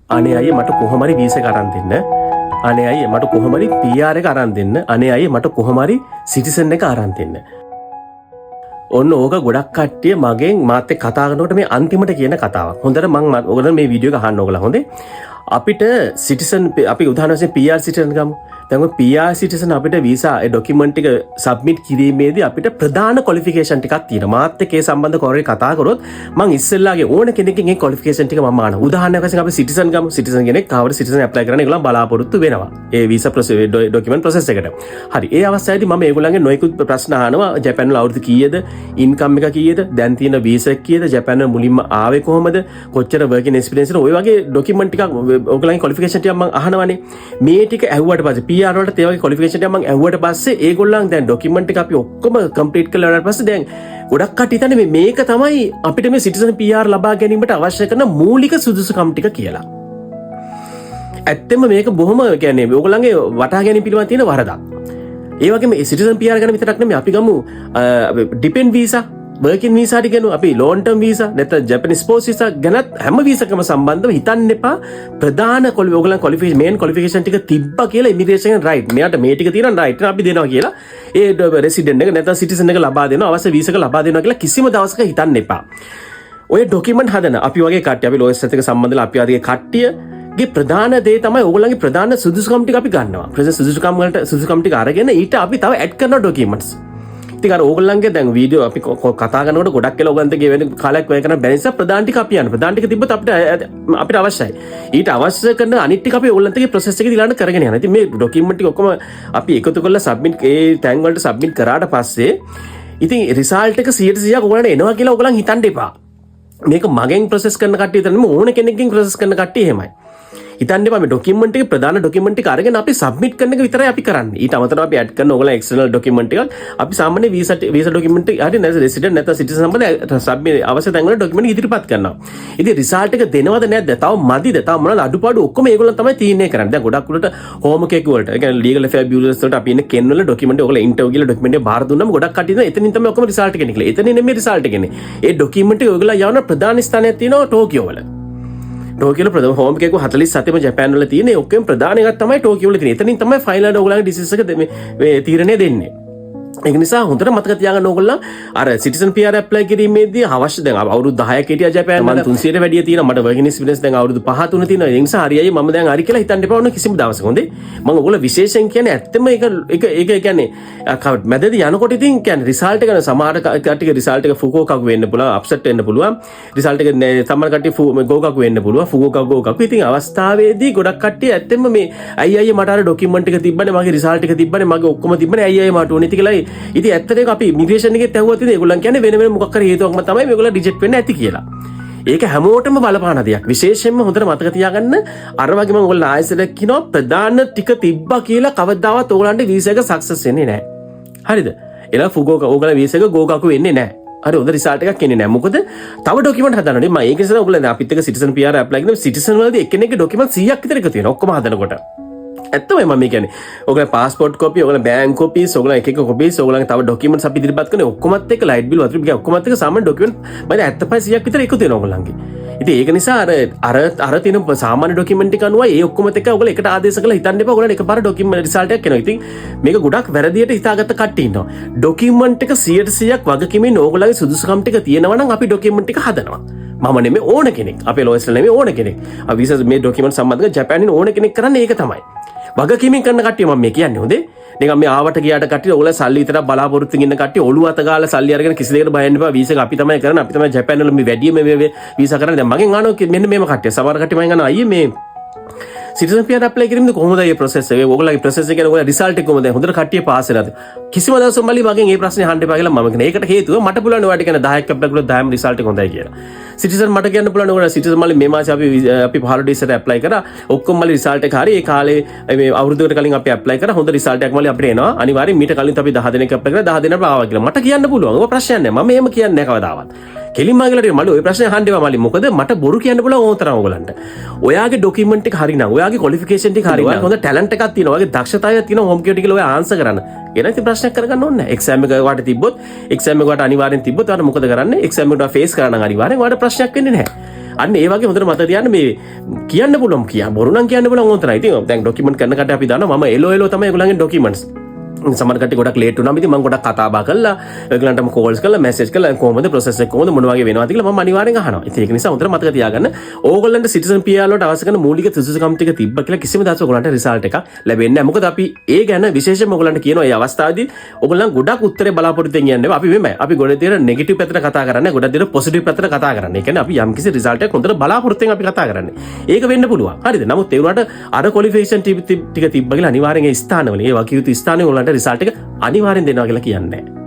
අනේ අයියේ මට කොහොම හරි වීසා එක අරන් දෙන්න. අනේ අයියේ මට කොහොම හරි PR එක අරන් දෙන්න. අනේ අයියේ මට කොහොම හරි සිටිසන් එක අරන් දෙන්න. ඔන්න ඕක ගොඩක් කට්ටිය මගෙන් මාත් එක්ක කතා කරනකොට මේ අන්තිමට කියන කතාවක්. හොඳට මම ඔයගොල්ලෝ මේ වීඩියෝ එක අහන්න ඕගොල්ලෝ හොඳේ. අපිට සිටිසන් අපි උදාහරණ වශයෙන් PR සිටිසන් ගමු. දැන් ඔය PR සිටිසන් අපිට වීසා ඒ ඩොකියුමන්ට් එක සබ්මිට් කිරීමේදී අපිට ප්‍රධාන ක්වොලිෆිකේෂන් ටිකක් තියෙනවා. මාත් එක්ක ඒ සම්බන්ධ කවුරුහරි කතා කරොත් මම ඉස්සෙල්ලාගේ ඕන කෙනෙක්ගෙන් ඒ ක්වොලිෆිකේෂන් ටික මම අහනවා. උදාහරණයක් වශයෙන් අපි සිටිසන් ගමු. සිටිසන් කෙනෙක් කවුරු සිටිසන් ඇප්ලයි කරන්න ඒගොල්ලන් බලාපොරොත්තු වෙනවා. ඒ වීසා ඩොකියුමන්ට් ප්‍රොසෙස් එකට. හරි. ඒ අවස්ථාවේදී මම ඒගොල්ලන්ගේ නොයෙකුත් ප්‍රශ්න අහනවා. ජපාන් වල අවුරුදු කීයද? ඉන්කම් එක කීයද? දැන් තියෙන වීසා එක කීයද? ජපාන් වල මුලින්ම ආවේ කොහමද? කොච්චර වර්කින් එක්ස්පීරියන්ස් එක ඔය වගේ ඩොකියුමන්ට් ටිකක් ඕගොල්ලන්ගේ ක්වොලිෆිකේෂන් ටික මම අහනවානේ. මේ ටික ඇහුවට පස්සේ PR වලට ඒ වගේ ක්වොලිෆිකේෂන් ටික මම ඇහුවට පස්සේ ඒගොල්ලන් දැන් ඩොකියුමන්ට් එක අපි ඔක්කොම කම්ප්ලීට් කරලා ඉවරට පස්සේ දැන් ගොඩක් කට්ටිය හිතන්නේ මේක තමයි අපිට මේ සිටිසන් PR ලබා ගැනීමට අවශ්‍ය කරන මූලික සුදුසුකම් ටික කියලා. ඇත්තෙම මේක බොහොම කියන්නේ ඕගොල්ලන්ගේ වටහා ගැනීම පිළිබඳ තියෙන වරදක්. ඒ වගේම සිටිසන් PR ගැන විතරක් නෙමෙයි අපි ගමු ඩිපෙන්ඩ් වීසා working visa ටික ගනු අපි long term visa නැත්නම් Japanese spouse visa ගැනත් හැම වීසාකම සම්බන්ධව හිතන්න එපා ප්‍රධාන ඔයගොල්ලන් ක්වොලිෆිකේෂන් මේන් ක්වොලිෆිකේෂන් ටික තිබ්බා කියලා ඉමිග්‍රේෂන් රයිට් මෙයාට මේ ටික තියෙනවා රයිට් අපි දෙනවා කියලා ඒ රෙසිඩන්ට් එක නැත්නම් සිටිසන් එක ලබා දෙනවා අවශ්‍ය වීසා එක ලබා දෙනවා කියලා කිසිම දවසක හිතන්න එපා. ඔය ඩොකියුමන්ට් හදන අපි වගේ කට්ටිය අපි ලෝයස් එක්ක සම්බන්ධලා අපි වගේ කට්ටියගේ ප්‍රධාන දේ තමයි ඕගොල්ලන්ගේ ප්‍රධාන සුදුසුකම් ටික අපි ගන්නවා. ප්‍රධාන සුදුසුකම් ටික අරගෙන ඊට අපි තව ඇඩ් කරනවා ඩොකියුමන්ට්ස්. ඉතින් අර ඕගොල්ලන්ගේ දැන් වීඩියෝ අපි කතා කරනකොට ගොඩක් වෙලා ඕගොල්ලන්ට ගෙවෙන කාලයක් වැය කරන බැරි නිසා ප්‍රධාන ටික අපි යන්න. ප්‍රධාන ටික තිබ්බොත් අපිට අවශ්‍යයි. ඊට අවශ්‍ය කරන අනිත් ටික අපි ඕගොල්ලන්ටගේ ප්‍රොසෙස් එකේ ඊළඟට කරගෙන යනවා. ඉතින් මේ ඩොකියුමන්ට් ටික ඔක්කොම අපි එකතු කරලා සබ්මිට් ඒ ටැග් වලට සබ්මිට් කරාට පස්සේ ඉතින් රිසල්ට් එක 100% ඕගොල්ලන්ට එනවා කියලා ඕගොල්ලන් හිතන්න එපා. මේක මගෙන් ප්‍රොසෙස් කරන කට්ටිය විතර නෙමෙයි ඕන කෙනෙක්ගෙන් ප්‍රොසෙස් කරන කට්ටිය එහෙමයි. හිතන්න එපා මේ ඩොකියුමන්ට් එක ප්‍රධාන ඩොකියුමන්ට් එක අරගෙන අපි සබ්මිට් කරන එක විතරයි අපි කරන්නේ. ඊට අමතරව අපි ඇඩ් කරන ඕගොල්ලෝ එක්ස්ටර්නල් ඩොකියුමන්ට් එකක් අපි සාමාන්‍ය වීසා ඩොකියුමන්ට් එක හරි නැත්නම් රෙසිඩන්ට් නැත්නම් සිටිසන් සම්බන්ධ සබ්මිට් අවශ්‍ය තැන් වල ඩොකියුමන්ට් ඉදිරිපත් කරනවා. ඉතින් රිසල්ට් එක දෙනවද නැද්ද? තව මදිද? තව මොනවාද අඩුපාඩු ඔක්කොම ඒගොල්ලෝ තමයි තීරණය කරන්නේ. දැන් ගොඩක් උඩට හෝම් එකේ වලට ඒ කියන්නේ ලීගල් ඇෆෙයාර් බියුරෝස් වලට අපි ඉන්නේ කෙන් වල ඩොකියුමන්ට් ඔයගොල්ලෝ ඉන්ටර්වියු ගිහලා ඩොකියුමන්ට් එක බාර දුන්නම ගොඩක් කට්ටිය ඉතින් එතනින් තමයි ඔක්කොම රිසල්ට් එක එන්නේ. එතනින් නෙමෙයි රිසල්ට් එක එන්නේ. ඒ ඩොකියුමන්ට් එක ඔයගොල්ලෝ යවන ප්‍රධාන ස්ථානයක් තියෙනවා ටෝකියෝ වල. ටෝකියෝ ප්‍රධාන හෝම් එකක 47ම ජපාන් වල තියෙන ඔක්කොම ප්‍රධාන එකක් තමයි ටෝකියෝ වල තියෙන්නේ. එතනින් තමයි ෆයිනල් ඕගොල්ලන්ගේ ඩිසිෂන් එක මේ තීරණය දෙන්නේ. ඒක නිසා හොඳට මතක තියාගන්න ඕගොල්ලෝ අර සිටිසන් PR ඇප්ලයි කිරීමේදී අවශ්‍ය දැන් අවුරුදු 10ක හිටියා ජපාන් මම 300ට වැඩිය තියෙනවා මට වර්කින් එක්ස්පීරියන්ස් දැන් අවුරුදු 5 3 තියෙනවා ඒ නිසා හරියයි මම දැන් හරි කියලා හිතන්න එපා වුණ කිසිම දවසක හොඳේ මම ඕගොල්ලෝ විශේෂයෙන් කියන්නේ ඇත්තම ඒක කියන්නේ මැදදී යනකොට ඉතින් කියන්නේ රිසල්ට් එක සමහර කට්ටියගේ රිසල්ට් එක ෆුකුෝකාකු වෙන්න පුළුවන් අප්සෙට් වෙන්න පුළුවන් රිසල්ට් එක සමහර කට්ටිය ගෝකාකු වෙන්න පුළුවන් ෆුකුෝකාකු ඉතින් අවස්ථාවේදී ගොඩක් කට්ටිය ඇත්තම මේ අයියයි මට අර ඩොකියුමන්ට් එක තිබ්බනේ මගේ රිසල්ට් එක තිබ්බනේ මගේ ඔක්කොම තිබ්බනේ අයියයි මට ඕනේ කියලා ඉතින් ඇත්තට අපි ඉමිග්‍රේෂන් එකේ තැවුවත් ඉතින් ඒගොල්ලන් කියන්නේ වෙන වෙන මොකක් හරි හේතුවක්ම තමයි මේගොල්ලෝ රිජෙක්ට් වෙන්න ඇති කියලා. ඒක හැමෝටම බලපාන දෙයක්. විශේෂයෙන්ම හොඳට මතක තියාගන්න අර වගේ මම ඔයගොල්ලෝ ආයෙසලක් කියනවා ප්‍රධාන ටික තිබ්බා කියලා කවදාවත් ඕගොල්ලන්ට වීසා එක සක්සස් වෙන්නේ නැහැ. හරිද? එලා ෆුගෝක ඕගොල්ලෝ වීසා එක ගෝකාකු වෙන්නේ නැහැ. හරි හොඳ රිසල්ට් එකක් එන්නේ නැහැ. මොකද තව ඩොකියුමන්ට් හදනනේ මම ඒක නිසා ඔයගොල්ලෝ අපිත් එක්ක සිටිසන් PR ඇප්ලයි කරන සිටිසන් වලදී එක්කෙනෙක්ගේ ඩොකියුමන්ට් 100ක් විතර එකතු වෙනවා ඔක්කොම හදනකොට. ඇත්තමයි මම කියන්නේ ඔයගොල්ලෝ පාස්පෝර්ට් කොපි ඔයගොල්ලෝ බැංක් කොපිස් ඔයගොල්ලෝ එක එක කොපිස් ඔයගොල්ලන්ගේ තව ඩොකියුමන්ට්ස් අපි ඉදිරිපත් කරන ඔක්කොමත් එක්ක ලයිට් බිල් වතුර බිල් ඔක්කොමත් එක්ක සාමාන්‍ය ඩොකියුමන්ට් මම 75 100ක් විතර එකතු වෙනවා ඔයගොල්ලන්ගේ. ඉතින් ඒක නිසා අර තියෙන සාමාන්‍ය ඩොකියුමන්ට් එක අනුව ඒ ඔක්කොමත් එක්ක ඔයගොල්ලෝ එකට ආදේශ කරලා හිතන්න එපා ඔයගොල්ලෝ එකපාර ඩොකියුමන්ට් රිසල්ට් එකක් එනවා. ඉතින් මේක ගොඩක් වැරදියට හිතාගත්ත කට්ටිය ඉන්නවා. ඩොකියුමන්ට් එක 100%ක් වගකීමෙන් ඕගොල්ලන්ගේ සුදුසුකම් ටික තියෙනවා නම් අපි ඩොකියුමන්ට් එක හදනවා. මම නෙමෙයි ඕන කෙනෙක්. අපේ ලෝයස්ලා නෙමෙයි ඕන කෙනෙක්. අපි විශේෂ මේ ඩොකියුමන්ට් සම්බන්ධව ජපානින් ඕන කෙනෙක් කරන්නේ ඒක තමයි. වගකීමෙන් කරන කට්ටිය මම මේ කියන්නේ හොඳේ. නිකන් මේ ආවට ගියාට කට්ටිය ඔයගොල්ලෝ සල්ලි විතරක් බලාපොරොත්තු වෙන කට්ටිය ඔළුව අත ගාලා සල්ලි අරගෙන කිසි දෙයකට බය වෙන්න එපා. වීසා එක අපි තමයි කරන්නේ. අපි තමයි ජපාන් වල මේ වැඩිම මේ වීසා කරන්නේ. දැන් මගෙන් අහනවා මෙන්න මේම කට්ටිය. සමහර කට්ටිය මගෙන් අහනවා අයියේ මේ සිටිසන් PR ඇප්ලයි කිරීමද කොහොමද මේ ප්‍රොසෙස් එක? ඔයගොල්ලෝගේ ප්‍රොසෙස් එක කියන්නේ ඔයගොල්ලෝ රිසල්ට් එක කොහොමද? හොඳට කට්ටිය පාස් වෙලාද? කිසිම දවසක මල්ලි මගෙන් මේ ප්‍රශ්නේ අහන්න එපා කියලා මම කියන්නේ. ඒකට හේතුව මට පුළුවන් ඔයාලට කියන 10ක් ඇප්ලයි කළොත් 10ම රිසල්ට් එක හොඳයි කියලා. සිටිසන් මට කියන්න පුළුවන් ඔයාලා සිටිසන් මල්ලි මේ මාසේ අපි හොලිඩේ ඉස්සර ඇප්ලයි කරා. ඔක්කොම මල්ලි රිසල්ට් එක හරි. ඒ කාලේ මේ අවුරුද්දකට කලින් අපි ඇප්ලයි කරා. හොඳ රිසල්ට් එකක් මල්ලි අපිට එනවා. අනිවාර්යෙන් මීට කලින් අපි 10 දෙනෙක් ඇප්ලයි කරා 10 දෙනෙක් ආවා කියලා. මට කියන්න පුළුවන්. ඔය ප්‍රශ්නයක් නෑ. මම එහෙම කියන්නේ නෑ කවදාවත්. කෙලින්ම ආගලට මල්ලි ඔය ප්‍රශ්නේ අහන්න එපා මල්ලි. මොකද මට බොරු කියන්න පුළුවන් ඕන තරම් ඔයගලන්ට. ඔයාගේ ඩොකියුමන්ට් එක හරි නම් ඔයාගේ ක්වොලිෆිකේෂන් ටික හරි නම් හොඳ ටැලන්ට් එකක් තියෙනවා. ඔයාගේ දක්ෂතාවයක් තියෙනවා හෝම් කියුටි කියලා ඔයා ආන්සර් කරන්න. එන ඉතින් ප්‍රශ්නයක් කරගන්න ඕනේ නැහැ. එක්සෑම් එක වාට තිබ්බොත් එක්සෑම් එක වාට අනිවාර්යෙන් තිබ්බොත් ඔයාලා මොකද කරන්නේ? එක්සෑම් එකට ෆේස් කරන්න අනිවාර්යෙන් ඔයාලට ප්‍රශ්නයක් වෙන්නේ නැහැ. අන්න ඒ වගේ හොඳට මතක තියාගන්න මේ කියන්න පුළුවන් බොරු නම් කියන්න පුළුවන් උන්ට. ඉතින් දැන් ડોකියුමන්ට් කරන කට අපි දන්නවා මම එලෝ තමයි ඒගොල්ලන්ගේ ડોකියුමන්ට්ස් සමහර කට්ටිය ගොඩක් ලේට් වුණා. ඉතින් මම ගොඩක් කතා බහ කළා. ඒගොල්ලන්ටම කෝල්ස් කළා, මැසේජ් කළා. කොහොමද ප්‍රොසෙස් එක කොහොමද මොන වගේ වෙනවද කියලා මම අනිවාර්යෙන් අහනවා. ඉතින් ඒක නිසා හොඳට මතක තියාගන්න ඕගොල්ලන්ට සිටිසන් PR වලට අවශ්‍ය කරන මූලික සුසුකම් ටික තිබ්බ කියලා කිසිම දවසක ඔයගොල්ලන්ට රිසල්ට් එකක් ලැබෙන්නේ නැහැ. මොකද අපි ඒ ගැන විශේෂයෙන්ම ඔයගොල්ලන්ට කියනවා මේ අවස්ථාවේදී ඔයගොල්ලන් ගොඩක් උත්තරේ බලාපොරොත්තු වෙන්නේ නැහැ. අපි මෙමය. අපි ගොඩක් දේට නෙගටිව් පැත්තට කතා කරන්නේ, ගොඩක් දේට පොසිටිව් පැත්තට කතා කරන්නේ. ඒ කියන්නේ අපි යම් කිසි රිසල්ට් එකක් හොඳට බලාපොරොත්තුෙන් අපි කතා කරන්නේ. ඒක වෙන්න පුළුවන්. හරිද? නමුත් ඒ වුණාට අර ක්වොලිෆිකේෂන් ටික තිබ්බ කියලා අනිවාර්යෙන් ඒ ස්ථානවල ඒ වගේ යුතු ස්ථානවල ඔයගොල්ලන්ට රිසල්ට් එක අනිවාර්යෙන් දෙනවා කියලා කියන්නේ.